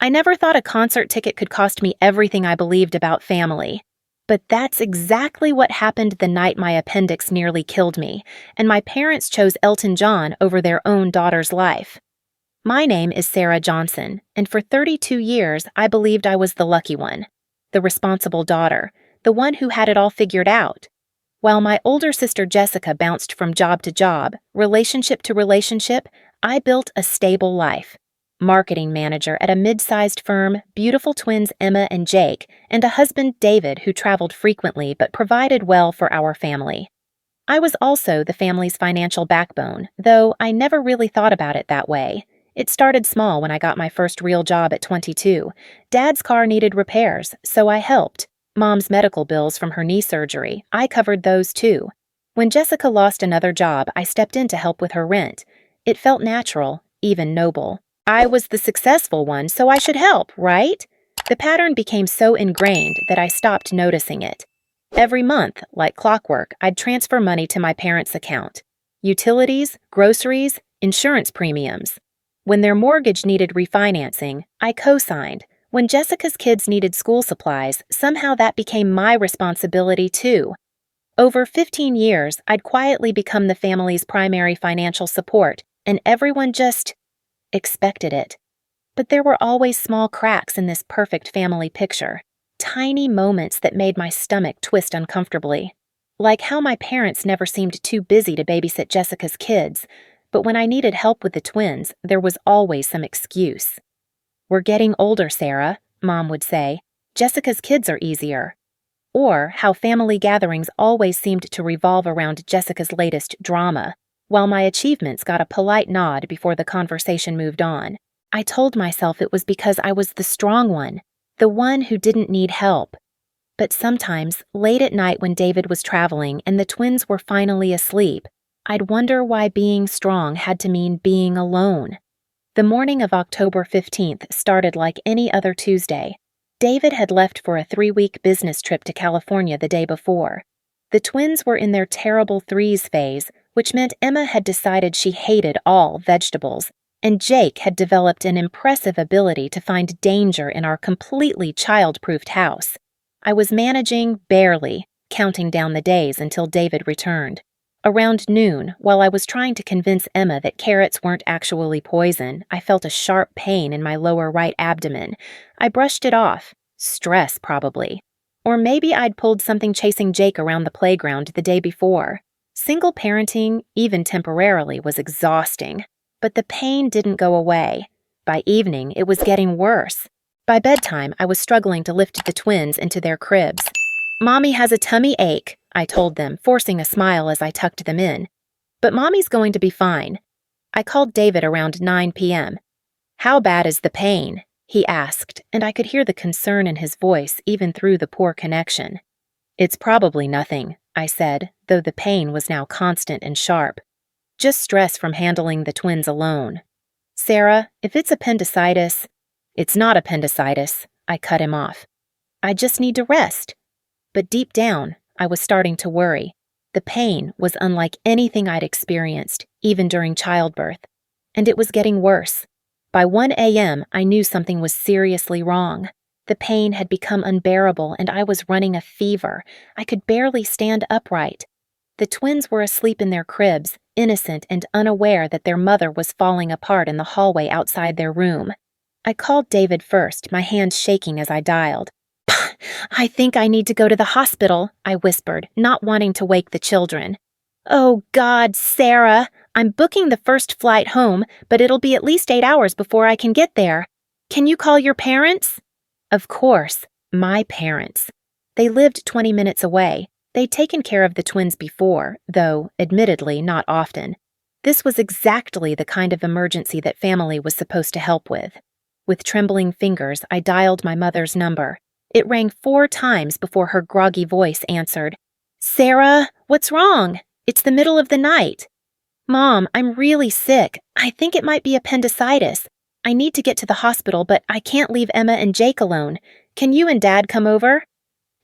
I never thought a concert ticket could cost me everything I believed about family. But that's exactly what happened the night my appendix nearly killed me, and my parents chose Elton John over their own daughter's life. My name is Sarah Johnson, and for 32 years I believed I was the lucky one, the responsible daughter, the one who had it all figured out. While my older sister Jessica bounced from job to job, relationship to relationship, I built a stable life. Marketing manager at a mid-sized firm, beautiful twins Emma and Jake, and a husband David who traveled frequently but provided well for our family. I was also the family's financial backbone, though I never really thought about it that way. It started small when I got my first real job at 22. Dad's car needed repairs, so I helped. Mom's medical bills from her knee surgery, I covered those too. When Jessica lost another job, I stepped in to help with her rent. It felt natural, even noble. I was the successful one, so I should help, right? The pattern became so ingrained that I stopped noticing it. Every month, like clockwork, I'd transfer money to my parents' account. Utilities, groceries, insurance premiums. When their mortgage needed refinancing, I co-signed. When Jessica's kids needed school supplies, somehow that became my responsibility too. Over 15 years, I'd quietly become the family's primary financial support, and everyone just expected it. But there were always small cracks in this perfect family picture, tiny moments that made my stomach twist uncomfortably. Like how my parents never seemed too busy to babysit Jessica's kids, but when I needed help with the twins, there was always some excuse. "We're getting older, Sarah," Mom would say. "Jessica's kids are easier." Or how family gatherings always seemed to revolve around Jessica's latest drama, while my achievements got a polite nod before the conversation moved on. I told myself it was because I was the strong one, the one who didn't need help. But sometimes, late at night when David was traveling and the twins were finally asleep, I'd wonder why being strong had to mean being alone. The morning of October 15th started like any other Tuesday. David had left for a 3-week business trip to California the day before. The twins were in their terrible threes phase, which meant Emma had decided she hated all vegetables, and Jake had developed an impressive ability to find danger in our completely child-proofed house. I was managing, barely, counting down the days until David returned. Around noon, while I was trying to convince Emma that carrots weren't actually poison, I felt a sharp pain in my lower right abdomen. I brushed it off. Stress, probably. Or maybe I'd pulled something chasing Jake around the playground the day before. Single parenting, even temporarily, was exhausting. But the pain didn't go away. By evening, it was getting worse. By bedtime, I was struggling to lift the twins into their cribs. "Mommy has a tummy ache," I told them, forcing a smile as I tucked them in. "But Mommy's going to be fine." I called David around 9 p.m. "How bad is the pain?" he asked, and I could hear the concern in his voice even through the poor connection. "It's probably nothing," I said, though the pain was now constant and sharp. "Just stress from handling the twins alone." "Sarah, if it's appendicitis—" "It's not appendicitis," I cut him off. "I just need to rest." But deep down, I was starting to worry. The pain was unlike anything I'd experienced, even during childbirth. And it was getting worse. By 1 a.m., I knew something was seriously wrong. The pain had become unbearable, and I was running a fever. I could barely stand upright. The twins were asleep in their cribs, innocent and unaware that their mother was falling apart in the hallway outside their room. I called David first, my hands shaking as I dialed. "I think I need to go to the hospital," I whispered, not wanting to wake the children. "Oh God, Sarah! I'm booking the first flight home, but it'll be at least 8 hours before I can get there. Can you call your parents?" Of course, my parents. They lived 20 minutes away. They'd taken care of the twins before, though, admittedly, not often. This was exactly the kind of emergency that family was supposed to help with. With trembling fingers, I dialed my mother's number. It rang 4 times before her groggy voice answered. "Sarah, what's wrong? It's the middle of the night." "Mom, I'm really sick. I think it might be appendicitis. I need to get to the hospital, but I can't leave Emma and Jake alone. Can you and Dad come over?"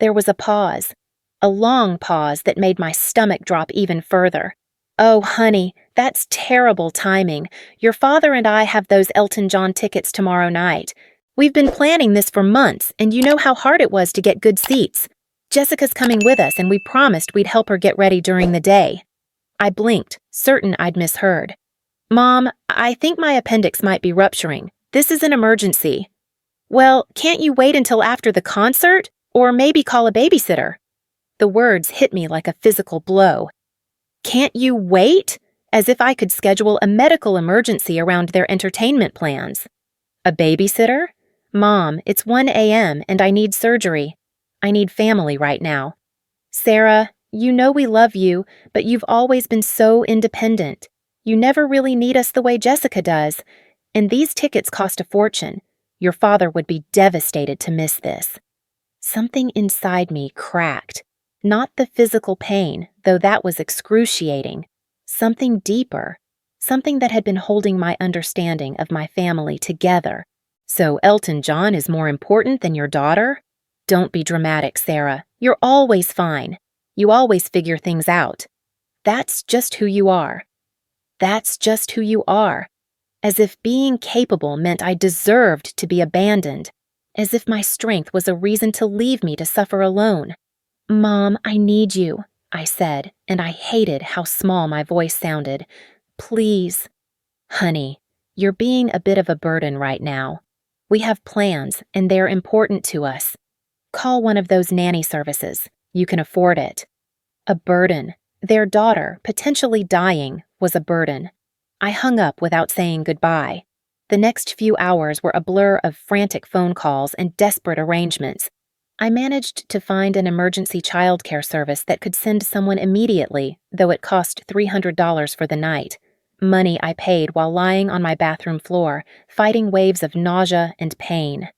There was a pause. A long pause that made my stomach drop even further. "Oh, honey, that's terrible timing. Your father and I have those Elton John tickets tomorrow night. We've been planning this for months, and you know how hard it was to get good seats. Jessica's coming with us, and we promised we'd help her get ready during the day. I blinked, certain I'd misheard. Mom, I think my appendix might be rupturing. This is an emergency. Well, can't you wait until after the concert? Or maybe call a babysitter? The words hit me like a physical blow. Can't you wait? As if I could schedule a medical emergency around their entertainment plans. A babysitter? Mom, it's 1 a.m. and I need surgery. I need family right now. Sarah, you know we love you, but you've always been so independent. You never really need us the way Jessica does. And these tickets cost a fortune. Your father would be devastated to miss this. Something inside me cracked. Not the physical pain, though that was excruciating. Something deeper. Something that had been holding my understanding of my family together. So Elton John is more important than your daughter? Don't be dramatic, Sarah. You're always fine. You always figure things out. That's just who you are. That's just who you are. As if being capable meant I deserved to be abandoned. As if my strength was a reason to leave me to suffer alone. Mom, I need you, I said, and I hated how small my voice sounded. Please. Honey, you're being a bit of a burden right now. We have plans, and they're important to us. Call one of those nanny services. You can afford it. A burden. Their daughter, potentially dying, was a burden. I hung up without saying goodbye. The next few hours were a blur of frantic phone calls and desperate arrangements. I managed to find an emergency childcare service that could send someone immediately, though it cost $300 for the night. Money I paid while lying on my bathroom floor, fighting waves of nausea and pain.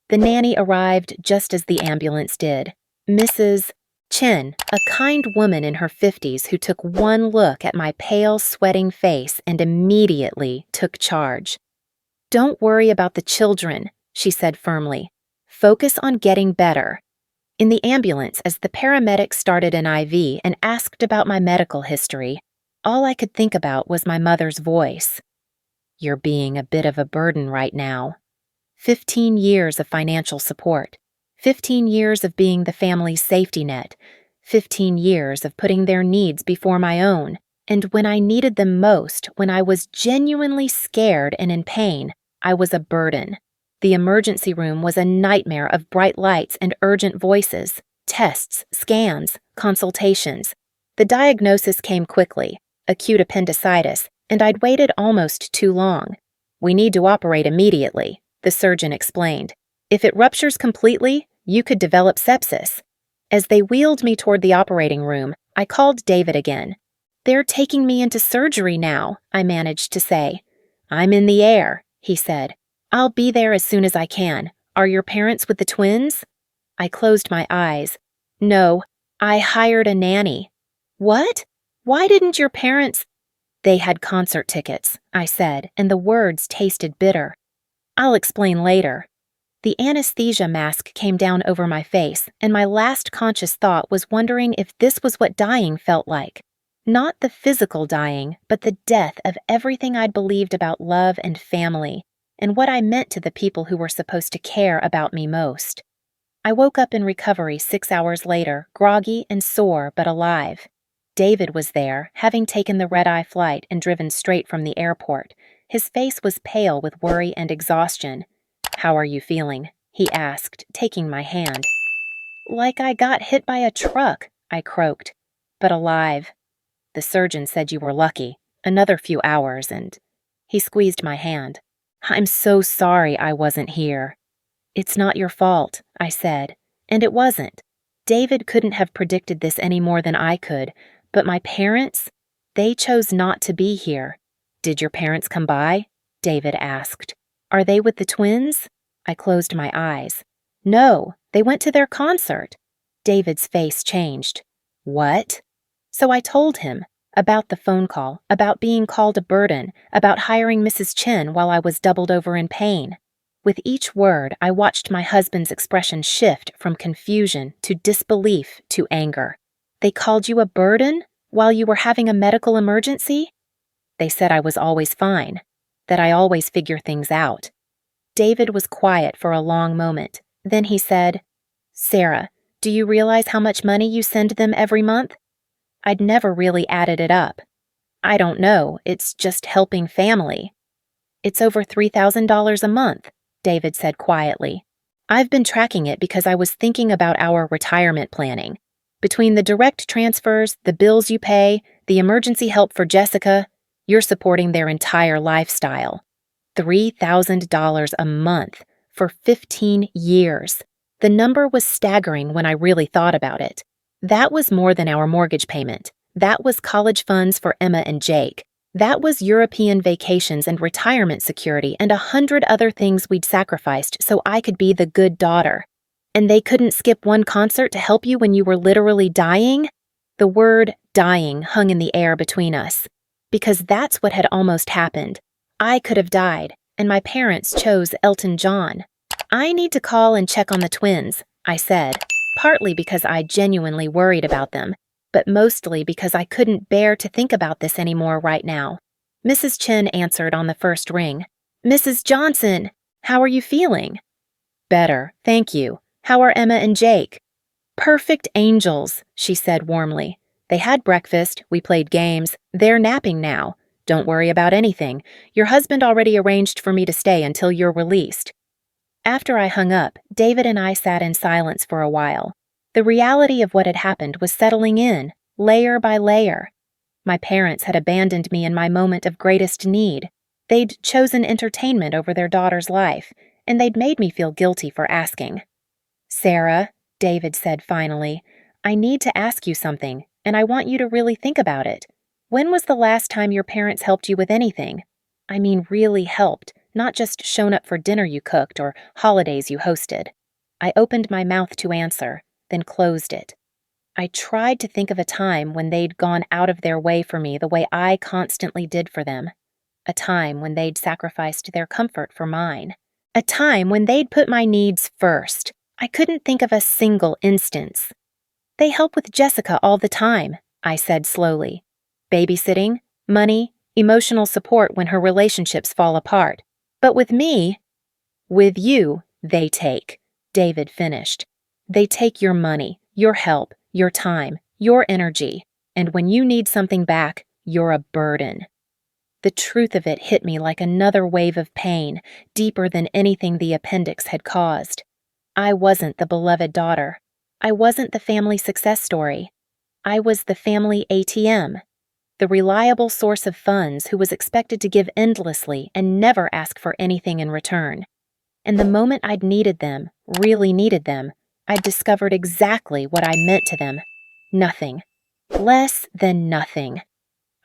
The nanny arrived just as the ambulance did. Mrs. Chen, a kind woman in her 50s who took one look at my pale, sweating face and immediately took charge. Don't worry about the children, she said firmly. Focus on getting better. In the ambulance, as the paramedic started an IV and asked about my medical history, all I could think about was my mother's voice. You're being a bit of a burden right now. 15 years of financial support. 15 years of being the family's safety net. 15 years of putting their needs before my own. And when I needed them most, when I was genuinely scared and in pain, I was a burden. The emergency room was a nightmare of bright lights and urgent voices, tests, scans, consultations. The diagnosis came quickly, acute appendicitis, and I'd waited almost too long. We need to operate immediately, the surgeon explained. If it ruptures completely, you could develop sepsis. As they wheeled me toward the operating room, I called David again. They're taking me into surgery now, I managed to say. I'm in the air, he said. I'll be there as soon as I can. Are your parents with the twins? I closed my eyes. No, I hired a nanny. What? Why didn't your parents? They had concert tickets, I said, and the words tasted bitter. I'll explain later. The anesthesia mask came down over my face, and my last conscious thought was wondering if this was what dying felt like. Not the physical dying, but the death of everything I'd believed about love and family, and what I meant to the people who were supposed to care about me most. I woke up in recovery 6 hours later, groggy and sore but alive. David was there, having taken the red-eye flight and driven straight from the airport. His face was pale with worry and exhaustion. How are you feeling? He asked, taking my hand. Like I got hit by a truck, I croaked, but alive. The surgeon said you were lucky. Another few hours and... He squeezed my hand. I'm so sorry I wasn't here. It's not your fault, I said, and it wasn't. David couldn't have predicted this any more than I could, but my parents, they chose not to be here. Did your parents come by? David asked. Are they with the twins? I closed my eyes. No, they went to their concert. David's face changed. What? So I told him about the phone call, about being called a burden, about hiring Mrs. Chen while I was doubled over in pain. With each word, I watched my husband's expression shift from confusion to disbelief to anger. They called you a burden while you were having a medical emergency? They said I was always fine, that I always figure things out. David was quiet for a long moment. Then he said, "Sarah, do you realize how much money you send them every month?" I'd never really added it up. "I don't know, it's just helping family." "It's over $3,000 a month," David said quietly. "I've been tracking it because I was thinking about our retirement planning. Between the direct transfers, the bills you pay, the emergency help for Jessica, you're supporting their entire lifestyle. $3,000 a month for 15 years. The number was staggering when I really thought about it. That was more than our mortgage payment. That was college funds for Emma and Jake. That was European vacations and retirement security and 100 other things we'd sacrificed so I could be the good daughter. And they couldn't skip one concert to help you when you were literally dying?" The word dying hung in the air between us, because that's what had almost happened. I could have died, and my parents chose Elton John. "I need to call and check on the twins," I said, partly because I genuinely worried about them, but mostly because I couldn't bear to think about this anymore right now. Mrs. Chen answered on the first ring. "Mrs. Johnson, how are you feeling?" "Better, thank you. How are Emma and Jake?" "Perfect angels," she said warmly. "They had breakfast, we played games, they're napping now. Don't worry about anything. Your husband already arranged for me to stay until you're released." After I hung up, David and I sat in silence for a while. The reality of what had happened was settling in, layer by layer. My parents had abandoned me in my moment of greatest need. They'd chosen entertainment over their daughter's life, and they'd made me feel guilty for asking. "Sarah," David said finally, "I need to ask you something, and I want you to really think about it. When was the last time your parents helped you with anything? I mean really helped, not just shown up for dinner you cooked or holidays you hosted." I opened my mouth to answer, then closed it. I tried to think of a time when they'd gone out of their way for me the way I constantly did for them. A time when they'd sacrificed their comfort for mine. A time when they'd put my needs first. I couldn't think of a single instance. "They help with Jessica all the time," I said slowly. "Babysitting, money, emotional support when her relationships fall apart. But with me—" "With you, they take," David finished. "They take your money, your help, your time, your energy, and when you need something back, you're a burden." The truth of it hit me like another wave of pain, deeper than anything the appendix had caused. I wasn't the beloved daughter. I wasn't the family success story. I was the family ATM, the reliable source of funds who was expected to give endlessly and never ask for anything in return. And the moment I'd needed them, really needed them, I'd discovered exactly what I meant to them. Nothing. Less than nothing.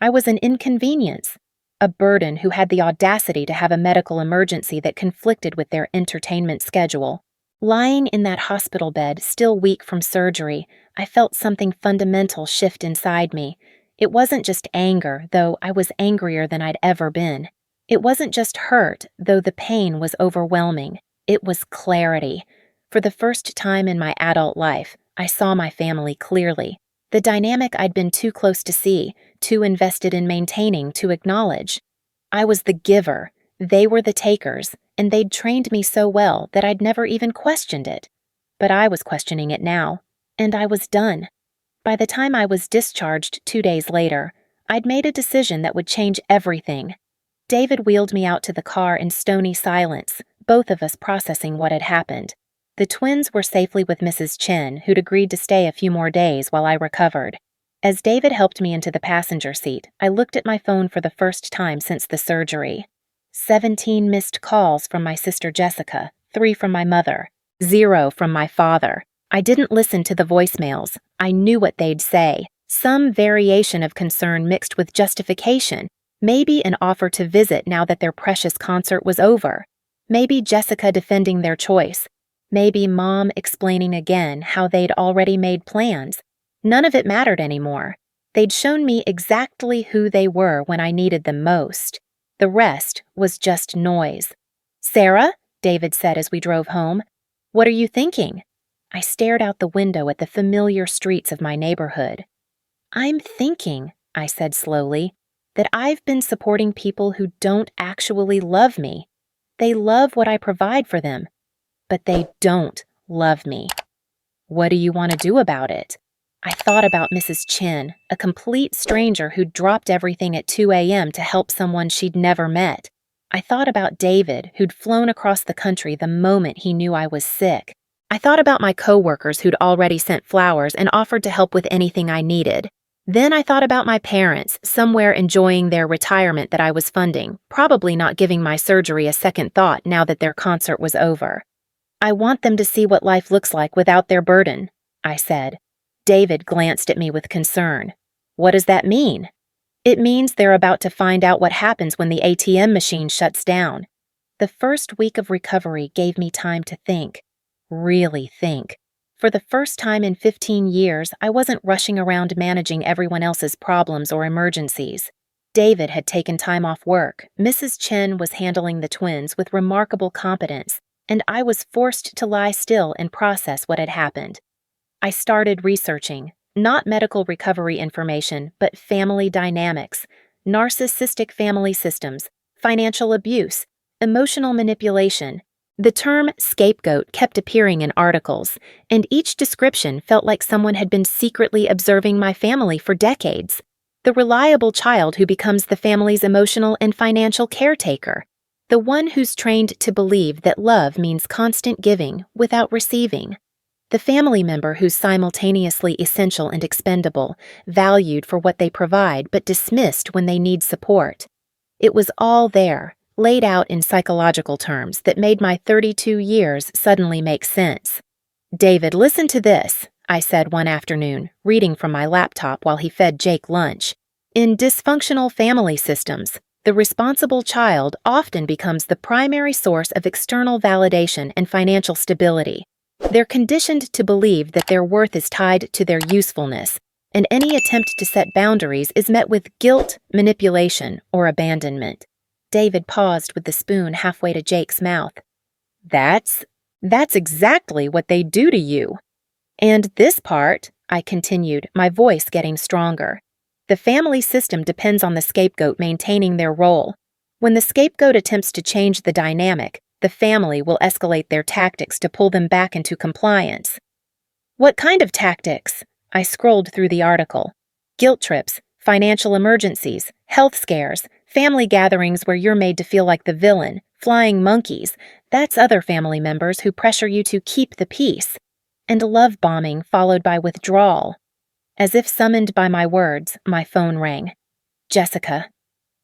I was an inconvenience, a burden who had the audacity to have a medical emergency that conflicted with their entertainment schedule. Lying in that hospital bed, still weak from surgery, I felt something fundamental shift inside me. It wasn't just anger, though I was angrier than I'd ever been. It wasn't just hurt, though the pain was overwhelming. It was clarity. For the first time in my adult life, I saw my family clearly. The dynamic I'd been too close to see, too invested in maintaining to acknowledge. I was the giver. They were the takers, and they'd trained me so well that I'd never even questioned it. But I was questioning it now, and I was done. By the time I was discharged 2 days later, I'd made a decision that would change everything. David wheeled me out to the car in stony silence, both of us processing what had happened. The twins were safely with Mrs. Chen, who'd agreed to stay a few more days while I recovered. As David helped me into the passenger seat, I looked at my phone for the first time since the surgery. 17 missed calls from my sister Jessica, 3 from my mother, 0 from my father. I didn't listen to the voicemails. I knew what they'd say. Some variation of concern mixed with justification. Maybe an offer to visit now that their precious concert was over. Maybe Jessica defending their choice. Maybe Mom explaining again how they'd already made plans. None of it mattered anymore. They'd shown me exactly who they were when I needed them most. The rest was just noise. "Sarah," David said as we drove home, "what are you thinking?" I stared out the window at the familiar streets of my neighborhood. "I'm thinking," I said slowly, "that I've been supporting people who don't actually love me. They love what I provide for them, but they don't love me. What do you want to do about it? I thought about Mrs. Chin, a complete stranger who'd dropped everything at 2 a.m. to help someone she'd never met. I thought about David, who'd flown across the country the moment he knew I was sick. I thought about my coworkers who'd already sent flowers and offered to help with anything I needed. Then I thought about my parents, somewhere enjoying their retirement that I was funding, probably not giving my surgery a second thought now that their concert was over. I want them to see what life looks like without their burden, I said. David glanced at me with concern. What does that mean? It means they're about to find out what happens when the ATM machine shuts down. The first week of recovery gave me time to think. Really think. For the first time in 15 years, I wasn't rushing around managing everyone else's problems or emergencies. David had taken time off work, Mrs. Chen was handling the twins with remarkable competence, and I was forced to lie still and process what had happened. I started researching, not medical recovery information, but family dynamics, narcissistic family systems, financial abuse, emotional manipulation. The term scapegoat kept appearing in articles, and each description felt like someone had been secretly observing my family for decades. The reliable child who becomes the family's emotional and financial caretaker. The one who's trained to believe that love means constant giving without receiving. The family member who's simultaneously essential and expendable, valued for what they provide but dismissed when they need support. It was all there, laid out in psychological terms that made my 32 years suddenly make sense. David, listen to this, I said one afternoon, reading from my laptop while he fed Jake lunch. In dysfunctional family systems, the responsible child often becomes the primary source of external validation and financial stability. They're conditioned to believe that their worth is tied to their usefulness, and any attempt to set boundaries is met with guilt, manipulation, or abandonment. David paused with the spoon halfway to Jake's mouth. That's exactly what they do to you. And this part, I continued, my voice getting stronger. The family system depends on the scapegoat maintaining their role. When the scapegoat attempts to change the dynamic, the family will escalate their tactics to pull them back into compliance. What kind of tactics? I scrolled through the article. Guilt trips, financial emergencies, health scares, family gatherings where you're made to feel like the villain, flying monkeys. That's other family members who pressure you to keep the peace. And love bombing followed by withdrawal. As if summoned by my words, my phone rang. Jessica.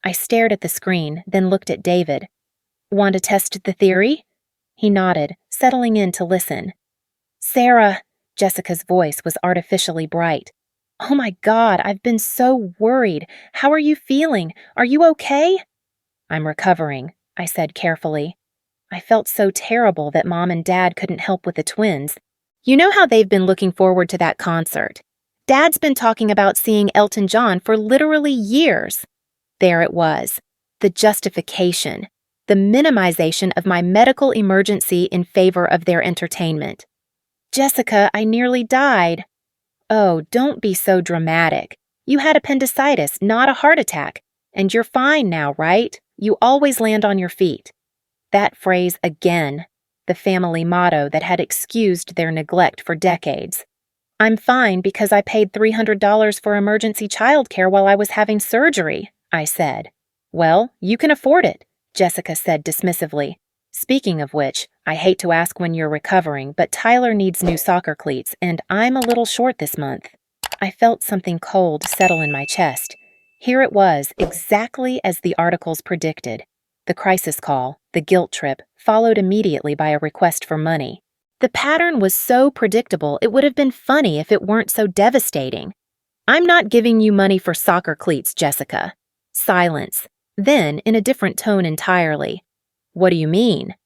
I stared at the screen, then looked at David. Want to test the theory? He nodded, settling in to listen. Sarah, Jessica's voice was artificially bright. Oh my God, I've been so worried. How are you feeling? Are you okay? I'm recovering, I said carefully. I felt so terrible that Mom and Dad couldn't help with the twins. You know how they've been looking forward to that concert. Dad's been talking about seeing Elton John for literally years. There it was, the justification. The minimization of my medical emergency in favor of their entertainment. Jessica, I nearly died. Oh, don't be so dramatic. You had appendicitis, not a heart attack. And you're fine now, right? You always land on your feet. That phrase again, the family motto that had excused their neglect for decades. I'm fine because I paid $300 for emergency childcare while I was having surgery, I said. Well, you can afford it, Jessica said dismissively. Speaking of which, I hate to ask when you're recovering, but Tyler needs new soccer cleats, and I'm a little short this month. I felt something cold settle in my chest. Here it was, exactly as the articles predicted. The crisis call, the guilt trip, followed immediately by a request for money. The pattern was so predictable it would have been funny if it weren't so devastating. I'm not giving you money for soccer cleats, Jessica. Silence. Then, in a different tone entirely. What do you mean?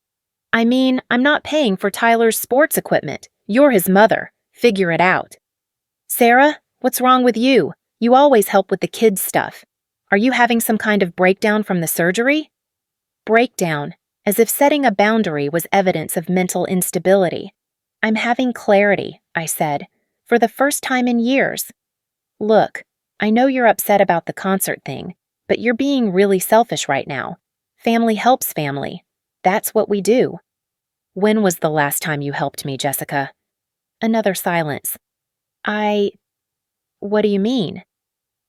I mean, I'm not paying for Tyler's sports equipment. You're his mother. Figure it out. Sarah, what's wrong with you? You always help with the kids' stuff. Are you having some kind of breakdown from the surgery? Breakdown, as if setting a boundary was evidence of mental instability. I'm having clarity, I said, for the first time in years. Look, I know you're upset about the concert thing, but you're being really selfish right now. Family helps family. That's what we do. When was the last time you helped me, Jessica? Another silence. What do you mean?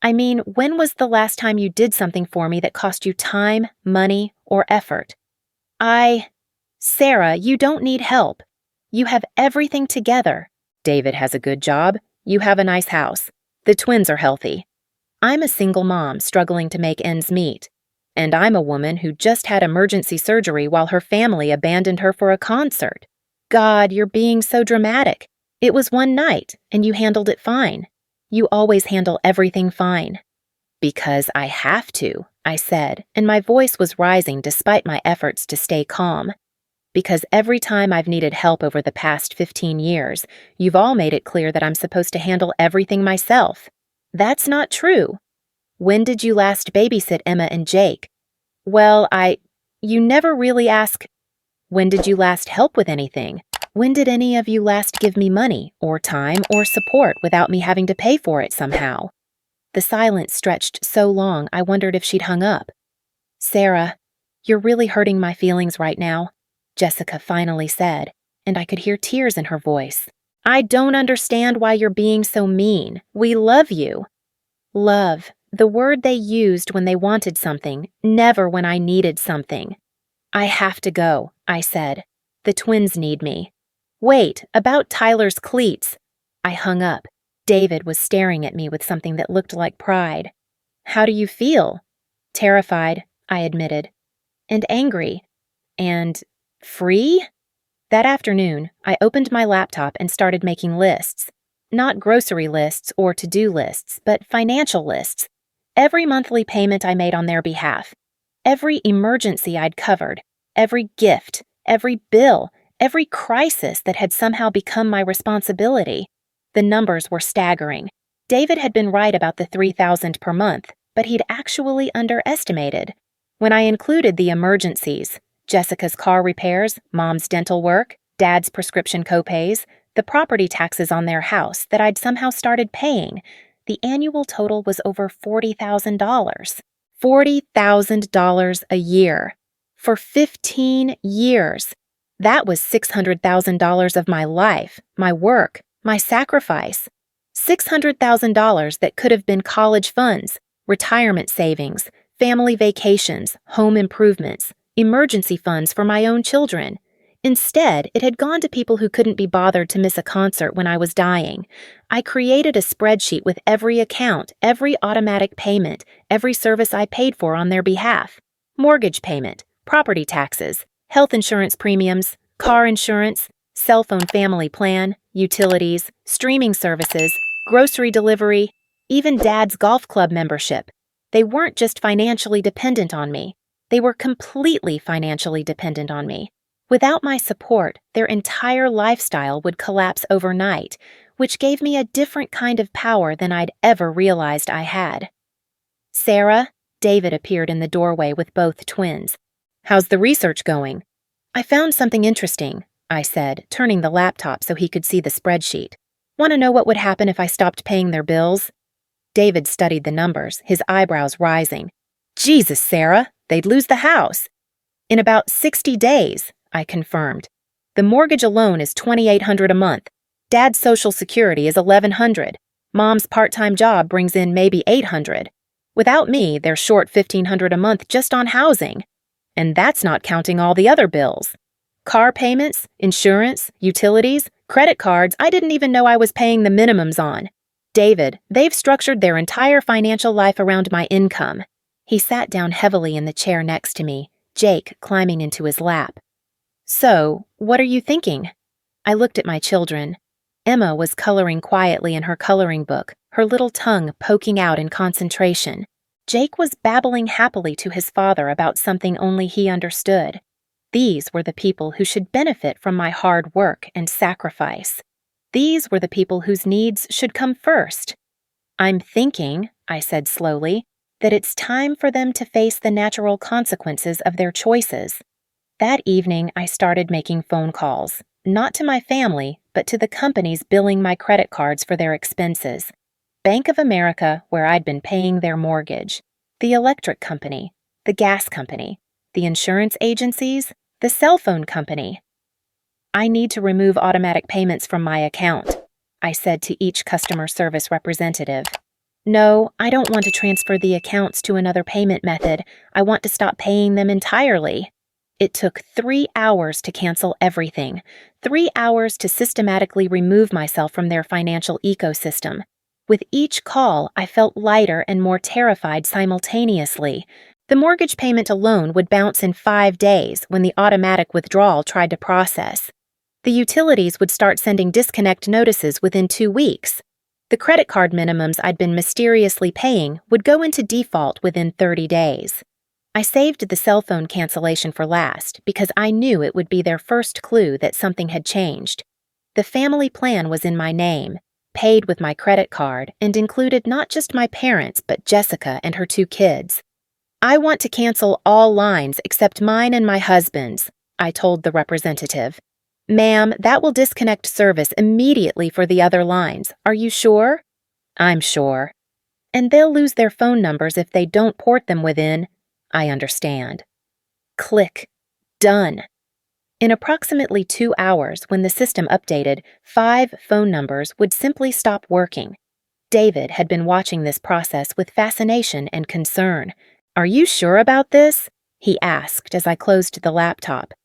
I mean, when was the last time you did something for me that cost you time, money, or effort? Sarah, you don't need help. You have everything together. David has a good job. You have a nice house. The twins are healthy. I'm a single mom struggling to make ends meet. And I'm a woman who just had emergency surgery while her family abandoned her for a concert. God, you're being so dramatic. It was one night, and you handled it fine. You always handle everything fine. Because I have to, I said, and my voice was rising despite my efforts to stay calm. Because every time I've needed help over the past 15 years, you've all made it clear that I'm supposed to handle everything myself. That's not true. When did you last babysit Emma and Jake? Well, you never really ask. When did you last help with anything? When did any of you last give me money, or time, or support without me having to pay for it somehow? The silence stretched so long I wondered if she'd hung up. Sarah, you're really hurting my feelings right now, Jessica finally said, and I could hear tears in her voice. I don't understand why you're being so mean. We love you. Love, the word they used when they wanted something, never when I needed something. I have to go, I said. The twins need me. Wait, about Tyler's cleats. I hung up. David was staring at me with something that looked like pride. How do you feel? Terrified, I admitted. And angry. And free? That afternoon, I opened my laptop and started making lists. Not grocery lists or to-do lists, but financial lists. Every monthly payment I made on their behalf. Every emergency I'd covered. Every gift. Every bill. Every crisis that had somehow become my responsibility. The numbers were staggering. David had been right about the $3,000 per month, but he'd actually underestimated. When I included the emergencies, Jessica's car repairs, Mom's dental work, Dad's prescription copays, the property taxes on their house that I'd somehow started paying, the annual total was over $40,000. $40,000 a year. For 15 years. That was $600,000 of my life, my work, my sacrifice. $600,000 that could have been college funds, retirement savings, family vacations, home improvements, emergency funds for my own children. Instead, it had gone to people who couldn't be bothered to miss a concert when I was dying. I created a spreadsheet with every account, every automatic payment, every service I paid for on their behalf. Mortgage payment, property taxes, health insurance premiums, car insurance, cell phone family plan, utilities, streaming services, grocery delivery, even Dad's golf club membership. They weren't just financially dependent on me. They were completely financially dependent on me. Without my support, their entire lifestyle would collapse overnight, which gave me a different kind of power than I'd ever realized I had. Sarah, David appeared in the doorway with both twins. How's the research going? I found something interesting, I said, turning the laptop so he could see the spreadsheet. Want to know what would happen if I stopped paying their bills? David studied the numbers, his eyebrows rising. Jesus, Sarah, they'd lose the house. In about 60 days, I confirmed. The mortgage alone is $2,800 a month. Dad's Social Security is $1,100. Mom's part-time job brings in maybe $800. Without me, they're short $1,500 a month just on housing. And that's not counting all the other bills. Car payments, insurance, utilities, credit cards I didn't even know I was paying the minimums on. David, they've structured their entire financial life around my income. He sat down heavily in the chair next to me, Jake climbing into his lap. So, what are you thinking? I looked at my children. Emma was coloring quietly in her coloring book, her little tongue poking out in concentration. Jake was babbling happily to his father about something only he understood. These were the people who should benefit from my hard work and sacrifice. These were the people whose needs should come first. I'm thinking, I said slowly, that it's time for them to face the natural consequences of their choices. That evening, I started making phone calls, not to my family, but to the companies billing my credit cards for their expenses. Bank of America, where I'd been paying their mortgage, the electric company, the gas company, the insurance agencies, The cell phone company. I need to remove automatic payments from my account, I said to each customer service representative. No, I don't want to transfer the accounts to another payment method. I want to stop paying them entirely. It took 3 hours to cancel everything, 3 hours to systematically remove myself from their financial ecosystem. With each call, I felt lighter and more terrified simultaneously. The mortgage payment alone would bounce in 5 days when the automatic withdrawal tried to process. The utilities would start sending disconnect notices within 2 weeks. The credit card minimums I'd been mysteriously paying would go into default within 30 days. I saved the cell phone cancellation for last because I knew it would be their first clue that something had changed. The family plan was in my name, paid with my credit card, and included not just my parents but Jessica and her 2 kids. I want to cancel all lines except mine and my husband's, I told the representative. Ma'am, that will disconnect service immediately for the other lines. Are you sure? I'm sure. And they'll lose their phone numbers if they don't port them within. I understand. Click. Done. In approximately 2 hours, when the system updated, 5 phone numbers would simply stop working. David had been watching this process with fascination and concern. Are you sure about this? He asked as I closed the laptop.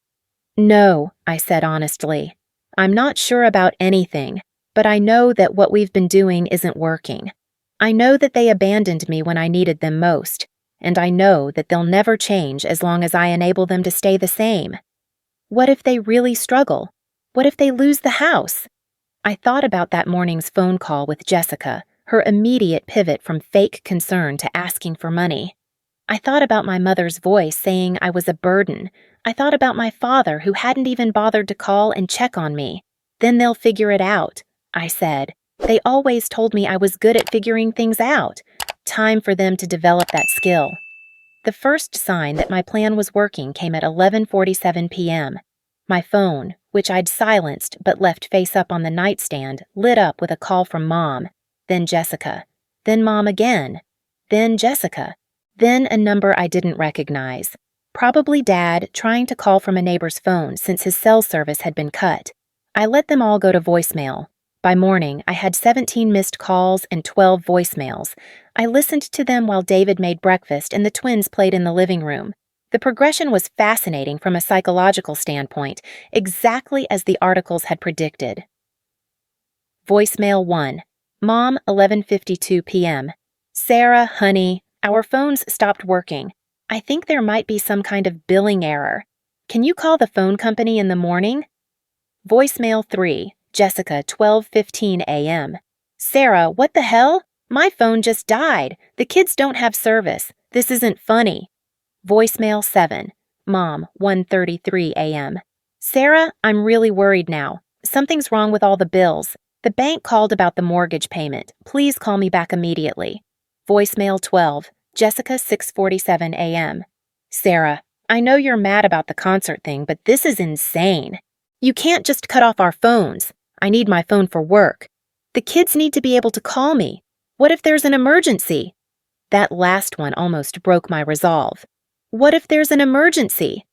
No, I said honestly. I'm not sure about anything, but I know that what we've been doing isn't working. I know that they abandoned me when I needed them most, and I know that they'll never change as long as I enable them to stay the same. What if they really struggle? What if they lose the house? I thought about that morning's phone call with Jessica, her immediate pivot from fake concern to asking for money. I thought about my mother's voice saying I was a burden. I thought about my father who hadn't even bothered to call and check on me. Then they'll figure it out, I said. They always told me I was good at figuring things out. Time for them to develop that skill. The first sign that my plan was working came at 11:47 p.m. My phone, which I'd silenced but left face up on the nightstand, lit up with a call from Mom, then Jessica, then Mom again, then Jessica, then a number I didn't recognize. Probably Dad trying to call from a neighbor's phone since his cell service had been cut. I let them all go to voicemail. By morning, I had 17 missed calls and 12 voicemails. I listened to them while David made breakfast and the twins played in the living room. The progression was fascinating from a psychological standpoint, exactly as the articles had predicted. Voicemail 1. Mom, 11:52 p.m. Sarah, honey, our phones stopped working. I think there might be some kind of billing error. Can you call the phone company in the morning? Voicemail 3. Jessica, 12:15 a.m. Sarah, what the hell? My phone just died. The kids don't have service. This isn't funny. Voicemail 7. Mom, 1:33 a.m. Sarah, I'm really worried now. Something's wrong with all the bills. The bank called about the mortgage payment. Please call me back immediately. Voicemail 12. Jessica, 6:47 a.m. Sarah, I know you're mad about the concert thing, but this is insane. You can't just cut off our phones. I need my phone for work. The kids need to be able to call me. What if there's an emergency? That last one almost broke my resolve. What if there's an emergency?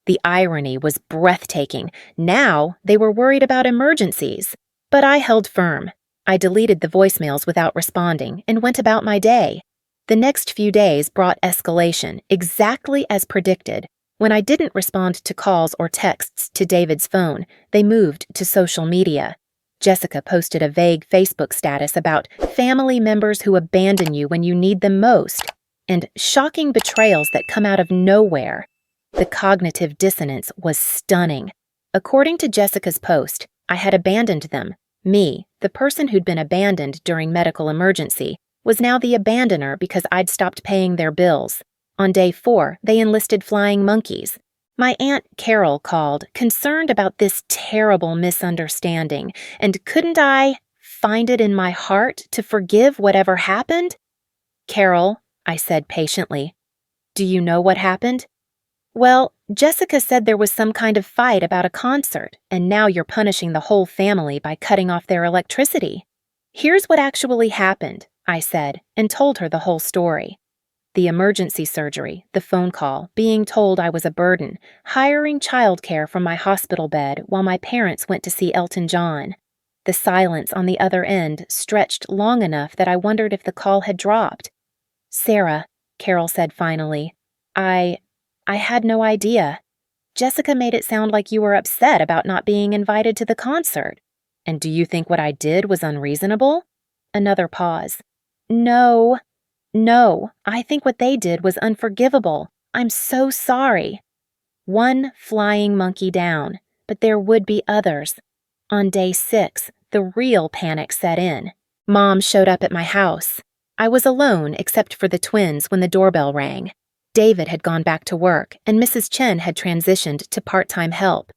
The irony was breathtaking. Now they were worried about emergencies. But I held firm. I deleted the voicemails without responding and went about my day. The next few days brought escalation, exactly as predicted. When I didn't respond to calls or texts to David's phone, they moved to social media. Jessica posted a vague Facebook status about family members who abandon you when you need them most, and shocking betrayals that come out of nowhere. The cognitive dissonance was stunning. According to Jessica's post, I had abandoned them. Me, the person who'd been abandoned during medical emergency, was now the abandoner because I'd stopped paying their bills. On day 4, they enlisted flying monkeys. My Aunt Carol called, concerned about this terrible misunderstanding, and couldn't I find it in my heart to forgive whatever happened? Carol, I said patiently, do you know what happened? Well, Jessica said there was some kind of fight about a concert, and now you're punishing the whole family by cutting off their electricity. Here's what actually happened, I said, and told her the whole story. The emergency surgery, the phone call, being told I was a burden, hiring childcare from my hospital bed while my parents went to see Elton John. The silence on the other end stretched long enough that I wondered if the call had dropped. "Sarah," Carol said finally, I had no idea. Jessica made it sound like you were upset about not being invited to the concert. And do you think what I did was unreasonable?" Another pause. No, I think what they did was unforgivable. I'm so sorry." One flying monkey down, but there would be others. On day 6, the real panic set in. Mom showed up at my house. I was alone except for the twins when the doorbell rang. David had gone back to work, and Mrs. Chen had transitioned to part-time help.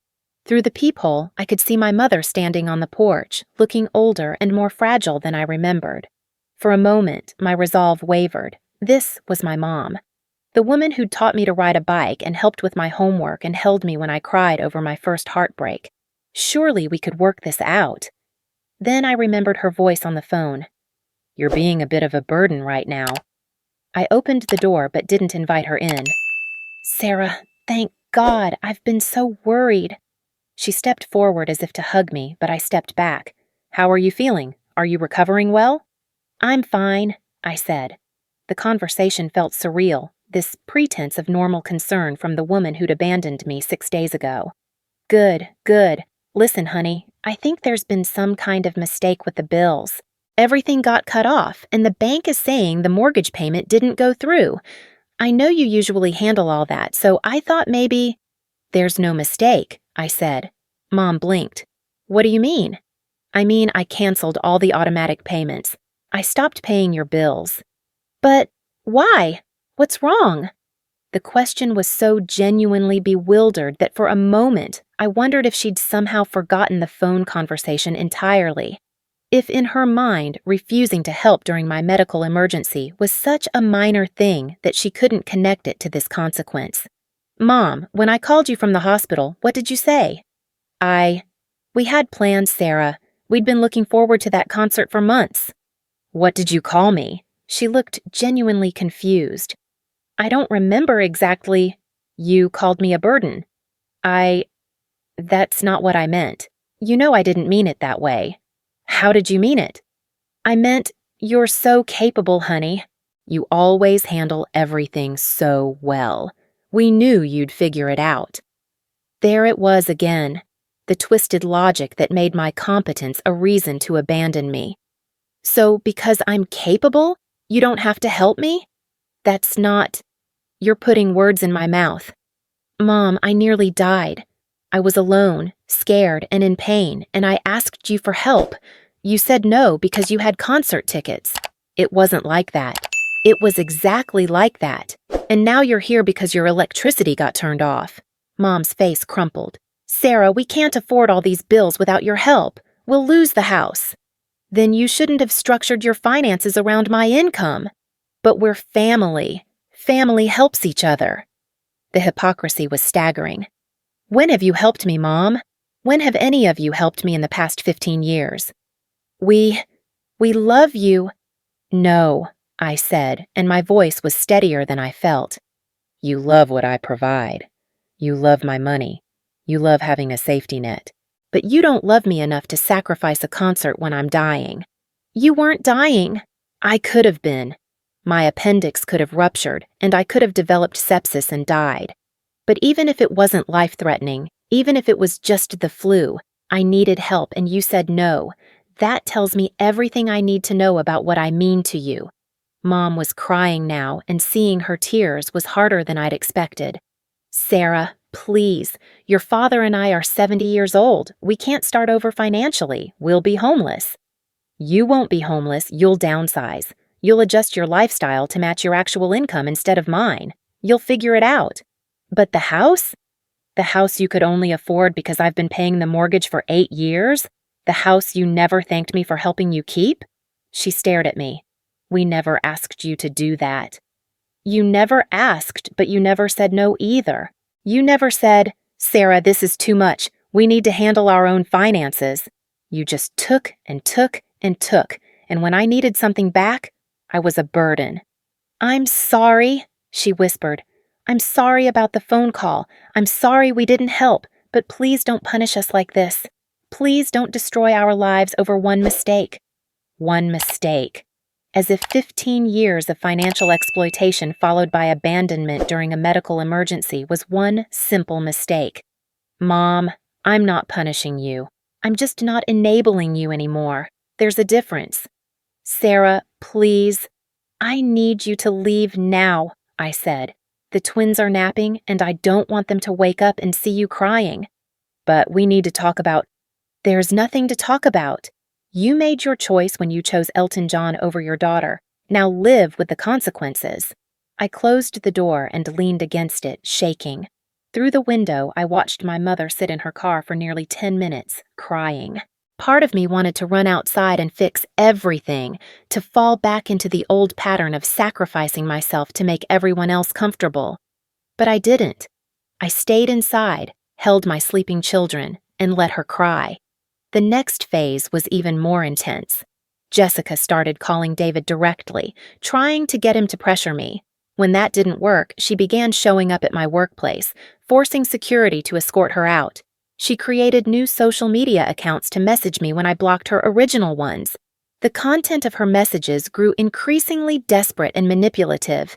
Through the peephole, I could see my mother standing on the porch, looking older and more fragile than I remembered. For a moment, my resolve wavered. This was my mom. The woman who'd taught me to ride a bike and helped with my homework and held me when I cried over my first heartbreak. Surely we could work this out. Then I remembered her voice on the phone. "You're being a bit of a burden right now." I opened the door but didn't invite her in. "Sarah, thank God, I've been so worried." She stepped forward as if to hug me, but I stepped back. "How are you feeling? Are you recovering well?" "I'm fine," I said. The conversation felt surreal, this pretense of normal concern from the woman who'd abandoned me 6 days ago. Good. Listen, honey, I think there's been some kind of mistake with the bills. Everything got cut off, and the bank is saying the mortgage payment didn't go through. I know you usually handle all that, so I thought maybe—" "There's no mistake," I said. Mom blinked. "What do you mean?" "I mean I canceled all the automatic payments. I stopped paying your bills." "But why? What's wrong?" The question was so genuinely bewildered that for a moment I wondered if she'd somehow forgotten the phone conversation entirely. If in her mind refusing to help during my medical emergency was such a minor thing that she couldn't connect it to this consequence. "Mom, when I called you from the hospital, what did you say?" We had plans, Sarah. We'd been looking forward to that concert for months." "What did you call me?" She looked genuinely confused. "I don't remember exactly." "You called me a burden." That's not what I meant. You know I didn't mean it that way." "How did you mean it?" "I meant, you're so capable, honey. You always handle everything so well. We knew you'd figure it out." There it was again, the twisted logic that made my competence a reason to abandon me. "So because I'm capable, you don't have to help me?" "That's not—" "You're putting words in my mouth." "Mom, I nearly died. I was alone, scared, and in pain, and I asked you for help. You said no because you had concert tickets." "It wasn't like that." "It was exactly like that. And now you're here because your electricity got turned off." Mom's face crumpled. "Sarah, we can't afford all these bills without your help. We'll lose the house." "Then you shouldn't have structured your finances around my income." "But we're family. Family helps each other." The hypocrisy was staggering. "When have you helped me, Mom? When have any of you helped me in the past 15 years? We love you." "No," I said, and my voice was steadier than I felt. "You love what I provide. You love my money. You love having a safety net. But you don't love me enough to sacrifice a concert when I'm dying." "You weren't dying." "I could have been. My appendix could have ruptured, and I could have developed sepsis and died. But even if it wasn't life-threatening, even if it was just the flu, I needed help and you said no. That tells me everything I need to know about what I mean to you." Mom was crying now, and seeing her tears was harder than I'd expected. "Sarah, please. Your father and I are 70 years old. We can't start over financially. We'll be homeless." "You won't be homeless. You'll downsize. You'll adjust your lifestyle to match your actual income instead of mine. You'll figure it out." "But the house?" "The house you could only afford because I've been paying the mortgage for 8 years? The house you never thanked me for helping you keep?" She stared at me. "We never asked you to do that." "You never asked, but you never said no either. You never said, 'Sarah, this is too much. We need to handle our own finances.' You just took and took and took, and when I needed something back, I was a burden." "I'm sorry," she whispered. "I'm sorry about the phone call. I'm sorry we didn't help, but please don't punish us like this. Please don't destroy our lives over one mistake." One mistake. As if 15 years of financial exploitation followed by abandonment during a medical emergency was one simple mistake. "Mom, I'm not punishing you. I'm just not enabling you anymore. There's a difference." "Sarah, please. I need you to leave now," I said. "The twins are napping, and I don't want them to wake up and see you crying." "But we need to talk about—" "There's nothing to talk about. You made your choice when you chose Elton John over your daughter. Now live with the consequences." I closed the door and leaned against it, shaking. Through the window, I watched my mother sit in her car for nearly 10 minutes, crying. Part of me wanted to run outside and fix everything, to fall back into the old pattern of sacrificing myself to make everyone else comfortable. But I didn't. I stayed inside, held my sleeping children, and let her cry. The next phase was even more intense. Jessica started calling David directly, trying to get him to pressure me. When that didn't work, she began showing up at my workplace, forcing security to escort her out. She created new social media accounts to message me when I blocked her original ones. The content of her messages grew increasingly desperate and manipulative.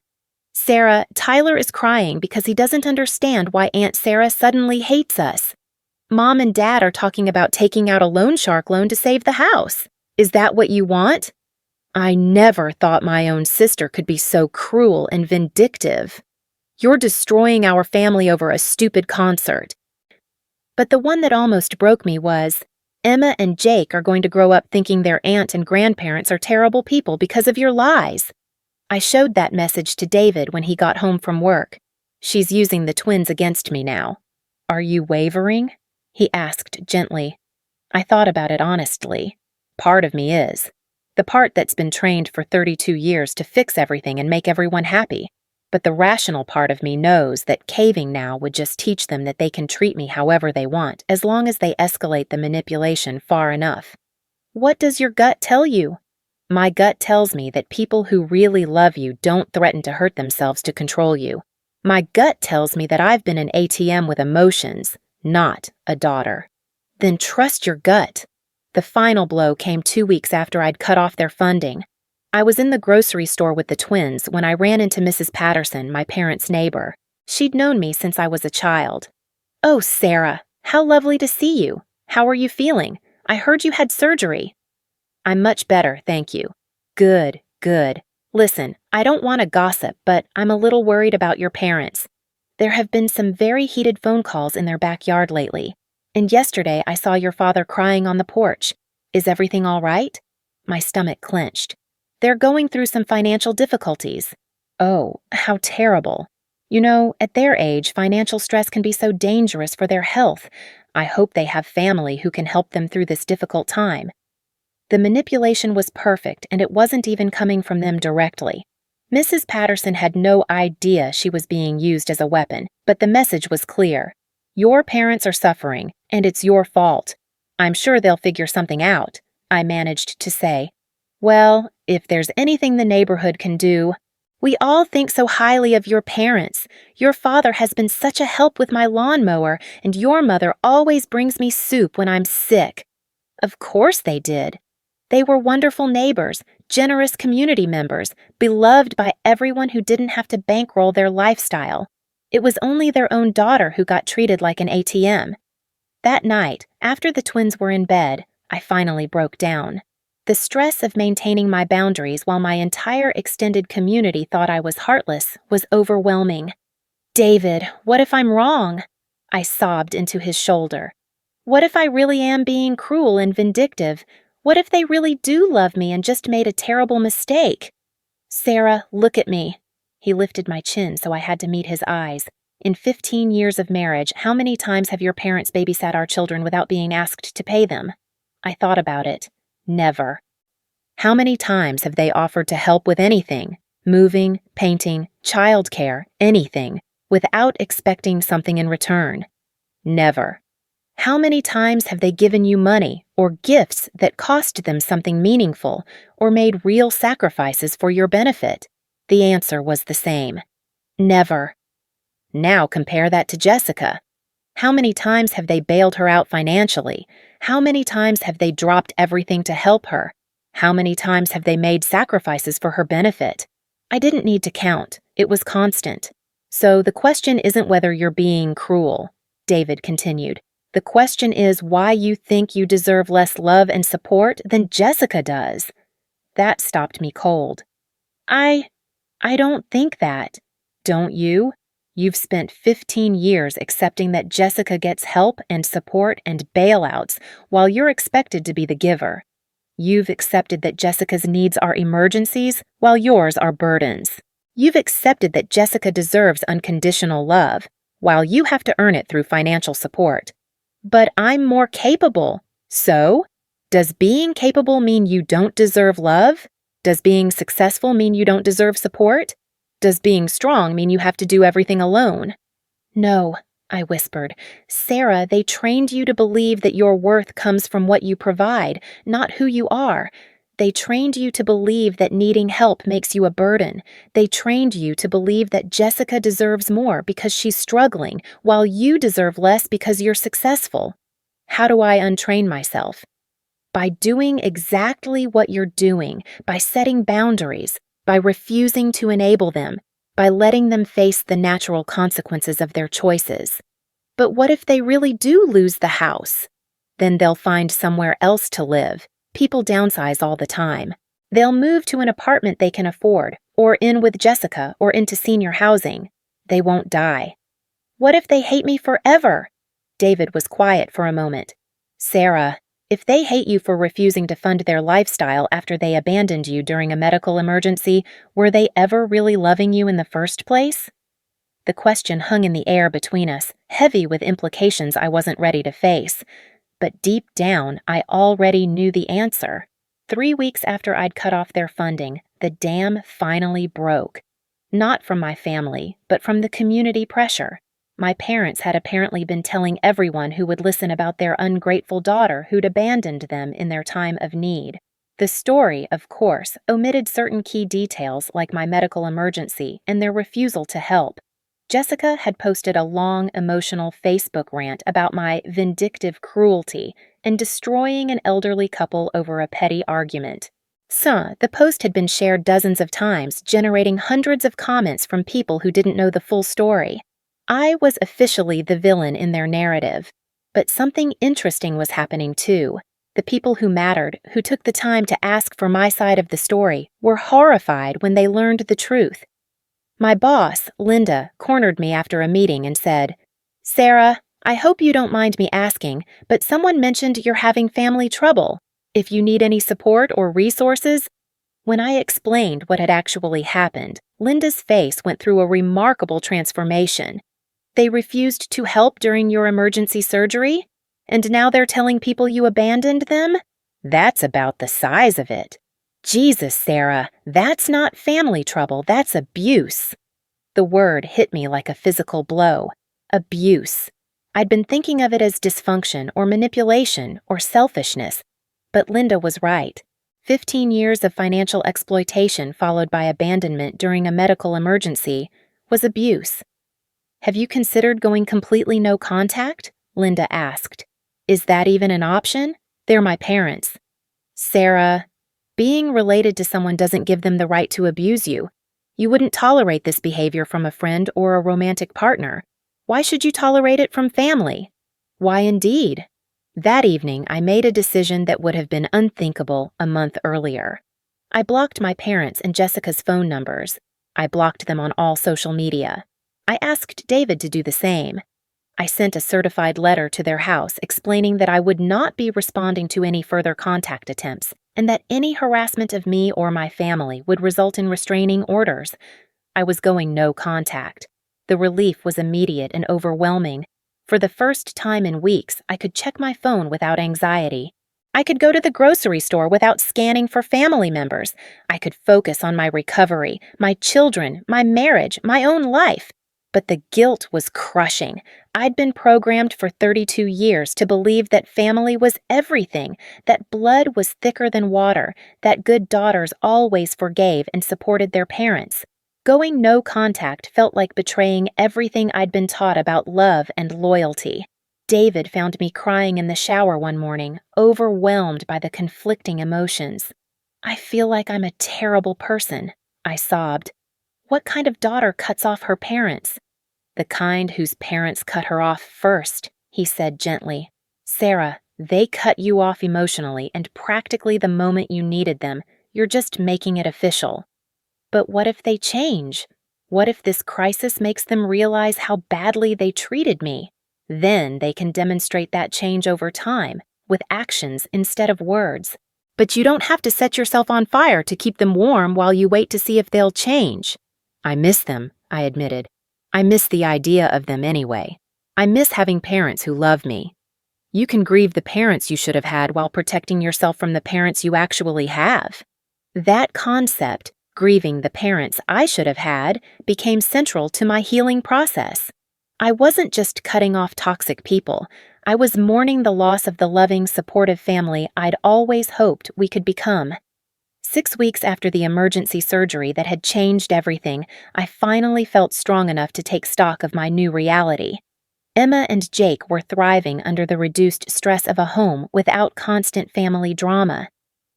"Sarah, Tyler is crying because he doesn't understand why Aunt Sarah suddenly hates us. Mom and Dad are talking about taking out a loan shark loan to save the house. Is that what you want? I never thought my own sister could be so cruel and vindictive. You're destroying our family over a stupid concert." But the one that almost broke me was, "Emma and Jake are going to grow up thinking their aunt and grandparents are terrible people because of your lies." I showed that message to David when he got home from work. "She's using the twins against me now." "Are you wavering?" he asked gently. I thought about it honestly. Part of me is. The part that's been trained for 32 years to fix everything and make everyone happy. But the rational part of me knows that caving now would just teach them that they can treat me however they want, as long as they escalate the manipulation far enough. What does your gut tell you? My gut tells me that people who really love you don't threaten to hurt themselves to control you. My gut tells me that I've been an ATM with emotions, not a daughter. Then trust your gut. The final blow came 2 weeks after I'd cut off their funding. I was in the grocery store with the twins when I ran into Mrs. Patterson, my parents' neighbor. She'd known me since I was a child. "Oh, Sarah, how lovely to see you. How are you feeling? I heard you had surgery." "I'm much better, thank you." "Good, good. Listen, I don't want to gossip, but I'm a little worried about your parents. There have been some very heated phone calls in their backyard lately. And yesterday I saw your father crying on the porch. Is everything all right?" My stomach clenched. "They're going through some financial difficulties." "Oh, how terrible. You know, at their age, financial stress can be so dangerous for their health. I hope they have family who can help them through this difficult time." The manipulation was perfect, and it wasn't even coming from them directly. Mrs. Patterson had no idea she was being used as a weapon, but the message was clear. Your parents are suffering, and it's your fault. "I'm sure they'll figure something out," I managed to say. "Well, if there's anything the neighborhood can do—" "We all think so highly of your parents. Your father has been such a help with my lawnmower, and your mother always brings me soup when I'm sick." Of course they did. They were wonderful neighbors, generous community members, beloved by everyone who didn't have to bankroll their lifestyle. It was only their own daughter who got treated like an ATM. That night, after the twins were in bed, I finally broke down. The stress of maintaining my boundaries while my entire extended community thought I was heartless was overwhelming. "David, what if I'm wrong?" I sobbed into his shoulder. "What if I really am being cruel and vindictive? What if they really do love me and just made a terrible mistake?" "Sarah, look at me." He lifted my chin so I had to meet his eyes. "In 15 years of marriage, how many times have your parents babysat our children without being asked to pay them?" I thought about it. Never. "How many times have they offered to help with anything, moving, painting, childcare, anything, without expecting something in return?" Never. "How many times have they given you money or gifts that cost them something meaningful or made real sacrifices for your benefit?" The answer was the same. Never. Now compare that to Jessica. How many times have they bailed her out financially? How many times have they dropped everything to help her? How many times have they made sacrifices for her benefit? I didn't need to count. It was constant. So the question isn't whether you're being cruel, David continued. The question is why you think you deserve less love and support than Jessica does. That stopped me cold. I don't think that. Don't you? You've spent 15 years accepting that Jessica gets help and support and bailouts while you're expected to be the giver. You've accepted that Jessica's needs are emergencies while yours are burdens. You've accepted that Jessica deserves unconditional love while you have to earn it through financial support. But I'm more capable. So? Does being capable mean you don't deserve love? Does being successful mean you don't deserve support? Does being strong mean you have to do everything alone? No, I whispered. Sarah, they trained you to believe that your worth comes from what you provide, not who you are. They trained you to believe that needing help makes you a burden. They trained you to believe that Jessica deserves more because she's struggling, while you deserve less because you're successful. How do I untrain myself? By doing exactly what you're doing, by setting boundaries, by refusing to enable them, by letting them face the natural consequences of their choices. But what if they really do lose the house? Then they'll find somewhere else to live. People downsize all the time. They'll move to an apartment they can afford, or in with Jessica, or into senior housing. They won't die. What if they hate me forever? David was quiet for a moment. Sarah, if they hate you for refusing to fund their lifestyle after they abandoned you during a medical emergency, were they ever really loving you in the first place? The question hung in the air between us, heavy with implications I wasn't ready to face. But deep down, I already knew the answer. 3 weeks after I'd cut off their funding, the dam finally broke. Not from my family, but from the community pressure. My parents had apparently been telling everyone who would listen about their ungrateful daughter who'd abandoned them in their time of need. The story, of course, omitted certain key details like my medical emergency and their refusal to help. Jessica had posted a long, emotional Facebook rant about my vindictive cruelty and destroying an elderly couple over a petty argument. The post had been shared dozens of times, generating hundreds of comments from people who didn't know the full story. I was officially the villain in their narrative. But something interesting was happening too. The people who mattered, who took the time to ask for my side of the story, were horrified when they learned the truth. My boss, Linda, cornered me after a meeting and said, Sarah, I hope you don't mind me asking, but someone mentioned you're having family trouble. If you need any support or resources. When I explained what had actually happened, Linda's face went through a remarkable transformation. They refused to help during your emergency surgery? And now they're telling people you abandoned them? That's about the size of it. Jesus, Sarah, that's not family trouble, that's abuse. The word hit me like a physical blow. Abuse. I'd been thinking of it as dysfunction or manipulation or selfishness, but Linda was right. 15 years of financial exploitation followed by abandonment during a medical emergency was abuse. Have you considered going completely no contact? Linda asked. Is that even an option? They're my parents. Sarah, being related to someone doesn't give them the right to abuse you. You wouldn't tolerate this behavior from a friend or a romantic partner. Why should you tolerate it from family? Why indeed? That evening, I made a decision that would have been unthinkable a month earlier. I blocked my parents and Jessica's phone numbers. I blocked them on all social media. I asked David to do the same. I sent a certified letter to their house explaining that I would not be responding to any further contact attempts and that any harassment of me or my family would result in restraining orders. I was going no contact. The relief was immediate and overwhelming. For the first time in weeks, I could check my phone without anxiety. I could go to the grocery store without scanning for family members. I could focus on my recovery, my children, my marriage, my own life. But the guilt was crushing. I'd been programmed for 32 years to believe that family was everything, that blood was thicker than water, that good daughters always forgave and supported their parents. Going no contact felt like betraying everything I'd been taught about love and loyalty. David found me crying in the shower one morning, overwhelmed by the conflicting emotions. "I feel like I'm a terrible person," I sobbed. "What kind of daughter cuts off her parents?" "The kind whose parents cut her off first," he said gently. "Sarah, they cut you off emotionally and practically the moment you needed them. You're just making it official." But what if they change? What if this crisis makes them realize how badly they treated me? Then they can demonstrate that change over time, with actions instead of words. "But you don't have to set yourself on fire to keep them warm while you wait to see if they'll change." "I miss them," I admitted. "I miss the idea of them anyway. I miss having parents who love me." "You can grieve the parents you should have had while protecting yourself from the parents you actually have." That concept, grieving the parents I should have had, became central to my healing process. I wasn't just cutting off toxic people. I was mourning the loss of the loving, supportive family I'd always hoped we could become. 6 weeks after the emergency surgery that had changed everything, I finally felt strong enough to take stock of my new reality. Emma and Jake were thriving under the reduced stress of a home without constant family drama.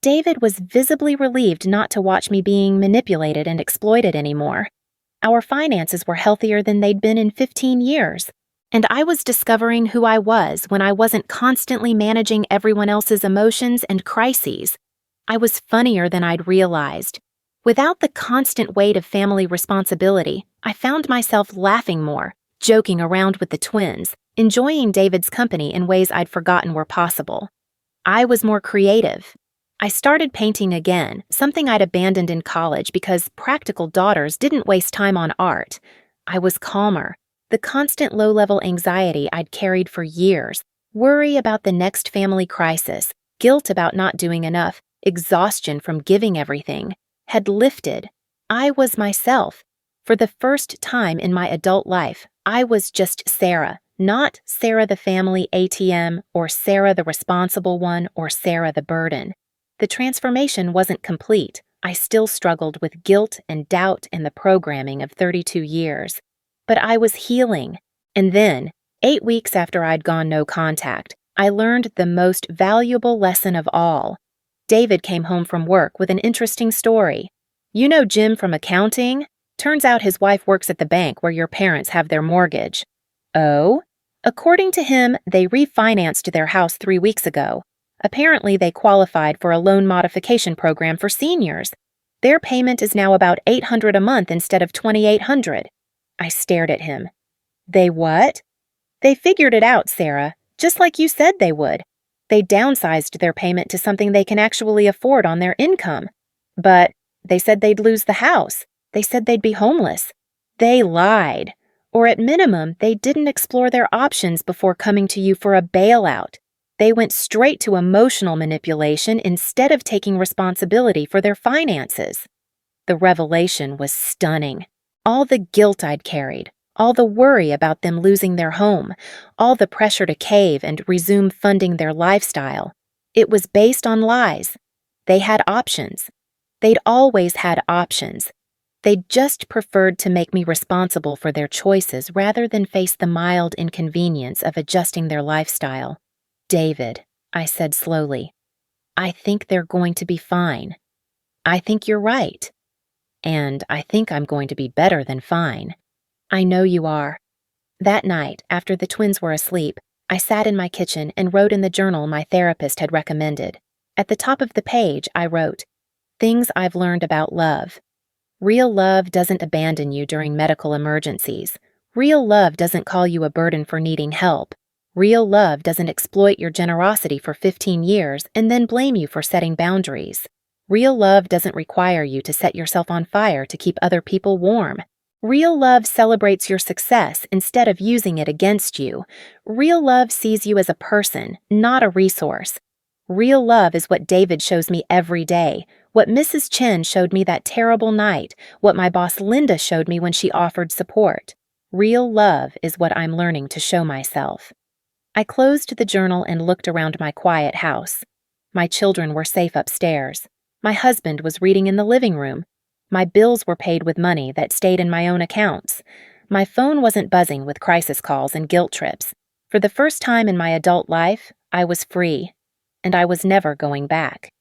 David was visibly relieved not to watch me being manipulated and exploited anymore. Our finances were healthier than they'd been in 15 years, and I was discovering who I was when I wasn't constantly managing everyone else's emotions and crises. I was funnier than I'd realized. Without the constant weight of family responsibility, I found myself laughing more, joking around with the twins, enjoying David's company in ways I'd forgotten were possible. I was more creative. I started painting again, something I'd abandoned in college because practical daughters didn't waste time on art. I was calmer. The constant low-level anxiety I'd carried for years, worry about the next family crisis, guilt about not doing enough, exhaustion from giving everything, had lifted. I was myself. For the first time in my adult life, I was just Sarah, not Sarah the family ATM, or Sarah the responsible one, or Sarah the burden. The transformation wasn't complete. I still struggled with guilt and doubt and the programming of 32 years. But I was healing. And then, 8 weeks after I'd gone no contact, I learned the most valuable lesson of all. David came home from work with an interesting story. "You know Jim from accounting? Turns out his wife works at the bank where your parents have their mortgage." "Oh?" "According to him, they refinanced their house 3 weeks ago. Apparently, they qualified for a loan modification program for seniors. Their payment is now about $800 a month instead of $2,800. I stared at him. "They what?" "They figured it out, Sarah, just like you said they would. They downsized their payment to something they can actually afford on their income. But they said they'd lose the house. They said they'd be homeless. They lied. Or at minimum, they didn't explore their options before coming to you for a bailout. They went straight to emotional manipulation instead of taking responsibility for their finances." The revelation was stunning. All the guilt I'd carried, all the worry about them losing their home, all the pressure to cave and resume funding their lifestyle. It was based on lies. They had options. They'd always had options. They'd just preferred to make me responsible for their choices rather than face the mild inconvenience of adjusting their lifestyle. "David," I said slowly, "I think they're going to be fine. I think you're right. And I think I'm going to be better than fine." "I know you are." That night, after the twins were asleep, I sat in my kitchen and wrote in the journal my therapist had recommended. At the top of the page, I wrote, "Things I've learned about love. Real love doesn't abandon you during medical emergencies. Real love doesn't call you a burden for needing help. Real love doesn't exploit your generosity for 15 years and then blame you for setting boundaries. Real love doesn't require you to set yourself on fire to keep other people warm. Real love celebrates your success instead of using it against you. Real love sees you as a person, not a resource. Real love is what David shows me every day, what Mrs. Chen showed me that terrible night, what my boss Linda showed me when she offered support. Real love is what I'm learning to show myself." I closed the journal and looked around my quiet house. My children were safe upstairs. My husband was reading in the living room. My bills were paid with money that stayed in my own accounts. My phone wasn't buzzing with crisis calls and guilt trips. For the first time in my adult life, I was free, and I was never going back.